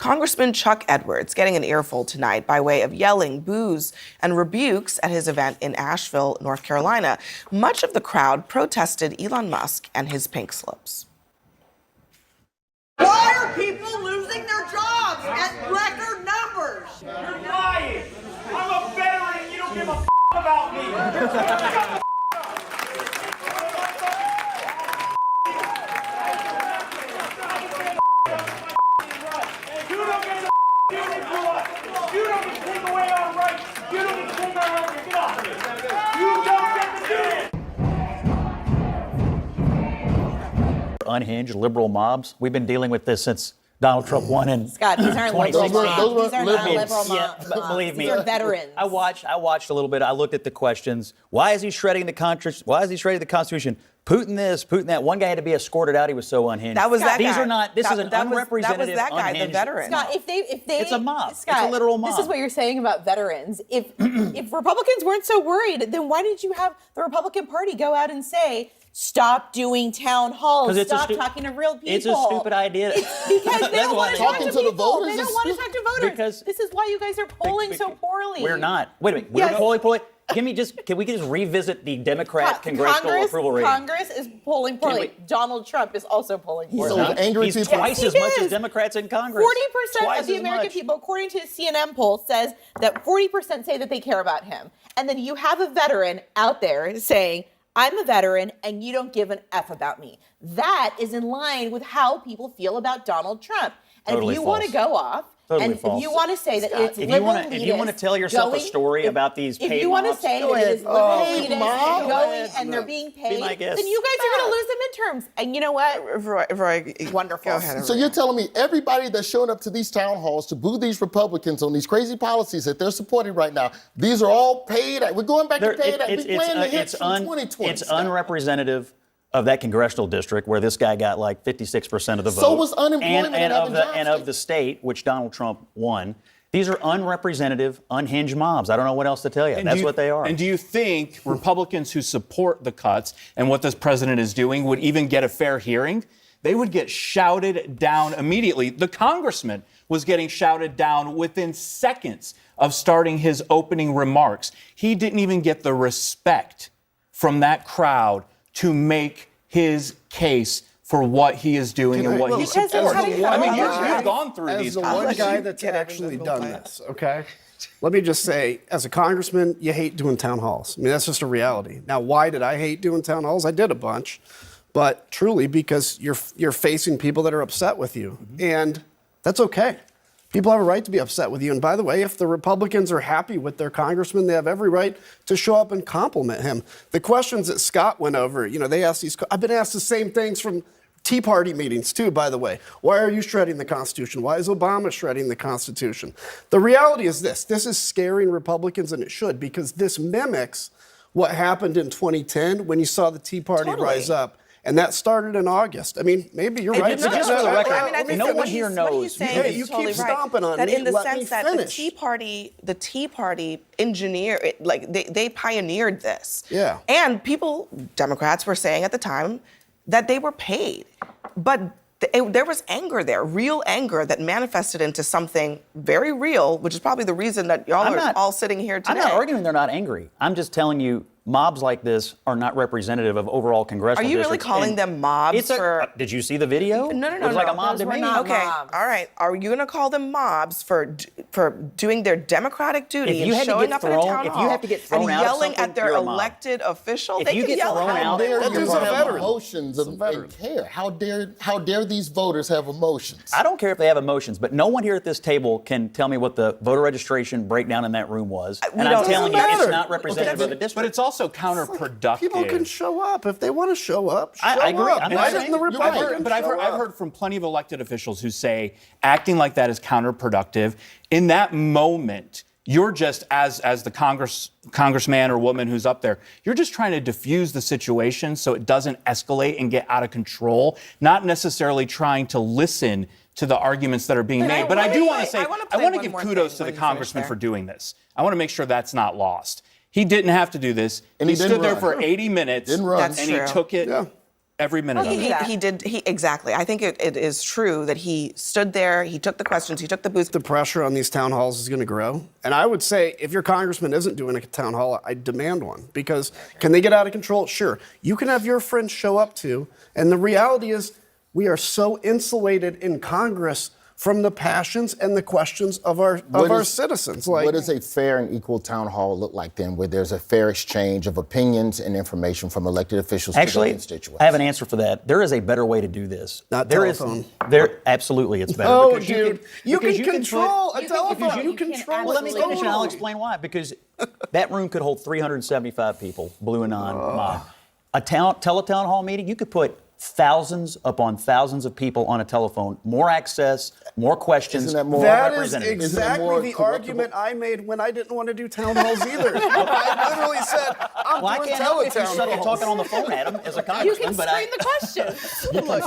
Congressman Chuck Edwards getting an earful tonight by way of yelling boos and rebukes at his event in Asheville, North Carolina. Much of the crowd protested Elon Musk and his pink slips. Why are people losing their jobs at record numbers? You're lying. I'm a veteran and you don't give a about me. Unhinged liberal mobs. We've been dealing with this since Donald Trump won in Scott, these aren't liberal mobs. These are not liberal mobs. But believe me, these are veterans. I watched a little bit. I looked at the questions. Why is he shredding the Constitution? Putin this, Putin that. One guy had to be escorted out. He was so unhinged. That was Scott, that guy. These are not. This is an unrepresentative. That was that guy, unhinged the veteran. Scott, if they, it's a mob. Scott, it's a literal mob. This is what you're saying about veterans. If Republicans weren't so worried, then why didn't you have the Republican Party go out and say, stop doing town halls, stop talking to real people? It's a stupid idea. Because they don't want to talk to people. The voters. They don't want to talk to voters. Because this is why you guys are polling so poorly. We're not. Wait a minute. We're polling poorly. Can we just revisit the Democrat congressional approval rating? Congress is polling poorly. Donald Trump is also polling poorly. So angry He's people. twice as much as Democrats in Congress. 40% of the American people, according to a CNN poll, says that 40% say that they care about him. And then you have a veteran out there saying, I'm a veteran and you don't give an F about me. That is in line with how people feel about Donald Trump. And Totally if you false. want to go off, Totally and false. if you want to say that Scott, it's if liberal you if you want to tell yourself a story about these paid if you want to mobs, say go that it ahead. is liberal Paid elitists mob? going and they're being paid, my guest. then you guys are going to lose the midterms. And you know what? Wonderful. Go ahead. So you're telling me everybody that's showing up to these town halls to boo these Republicans on these crazy policies that they're supporting right now, these are all paid? We're going back to paid. We're playing the hits from 2020. It's unrepresentative of that congressional district where this guy got like 56% of the vote. So was unemployment and of the state, which Donald Trump won. These are unrepresentative, unhinged mobs. I don't know what else to tell you. That's what they are. And do you think Republicans who support the cuts and what this president is doing would even get a fair hearing? They would get shouted down immediately. The congressman was getting shouted down within seconds of starting his opening remarks. He didn't even get the respect from that crowd to make his case for what he is doing and what he supports. I mean, you've gone through these As the one guy that's actually done this, okay? Let me just say, as a congressman, you hate doing town halls. I mean, that's just a reality. Now, why did I hate doing town halls? I did a bunch, but truly because you're facing people that are upset with you, and that's okay. People have a right to be upset with you. And by the way, if the Republicans are happy with their congressman, they have every right to show up and compliment him. The questions that Scott went over, they asked these. I've been asked the same things from Tea Party meetings too, by the way. Why are you shredding the Constitution? Why is Obama shredding the Constitution? The reality is this is scaring Republicans, and it should, because this mimics what happened in 2010 when you saw the Tea Party rise up. And that started in August. I mean, maybe you're right. Just for the record, I think no one here knows. Hey, you keep stomping on me. That in the Let sense me that finish. the Tea Party engineered, they pioneered this. Yeah. And Democrats were saying at the time that they were paid, but there was anger there, real anger that manifested into something very real, which is probably the reason that y'all are all sitting here today. I'm not arguing they're not angry. I'm just telling you, mobs like this are not representative of overall congressional districts. Are you really districts. calling them mobs? Did you see the video? No. It was like a mob to me. Okay, all right. Are you going to call them mobs for doing their democratic duty and showing up at a town hall if you have to get thrown and out yelling of something, at their you're a mob. elected official? If they you can get yell thrown how out, dare How you. dare you have emotions and care? How dare these voters have emotions? I don't care if they have emotions, but no one here at this table can tell me what the voter registration breakdown in that room was. And I'm telling you, it's not representative of the district. But it's also counterproductive. People can show up if they want to show up. I agree. Up. Why didn't the Republicans I've heard from plenty of elected officials who say acting like that is counterproductive. In that moment, you're just, as the congressman or woman who's up there, you're just trying to diffuse the situation so it doesn't escalate and get out of control, not necessarily trying to listen to the arguments that are being made. But I do want to say, I want to give kudos to the congressman for doing this. I want to make sure that's not lost. He didn't have to do this. And he he didn't stood there run. for 80 minutes Didn't run. That's and true. he took it every minute of it. He did. Exactly. I think it is true that he stood there, he took the questions, he took the booth. The pressure on these town halls is going to grow. And I would say if your congressman isn't doing a town hall, I demand one. Because can they get out of control? Sure. You can have your friends show up too. And the reality is we are so insulated in Congress from the passions and the questions of our citizens. What does a fair and equal town hall look like then, where there's a fair exchange of opinions and information from elected officials to their constituents? I have an answer for that. There is a better way to do this. Not there telephone. Absolutely, it's better. Oh, because dude, you can control a telephone. You control Well, let me finish and I'll totally. explain why. Because that room could hold 375 people, blue and non-mob. A teletown hall meeting, you could put thousands upon thousands of people on a telephone, more access, more questions, Isn't that more That is representatives. Isn't it exactly more the corruptible? argument I made when I didn't want to do town halls either. I literally said, I'm Well, I doing can't help if you teletown suck at halls. talking on the phone at him as a You congressman, can but screen the questions. you can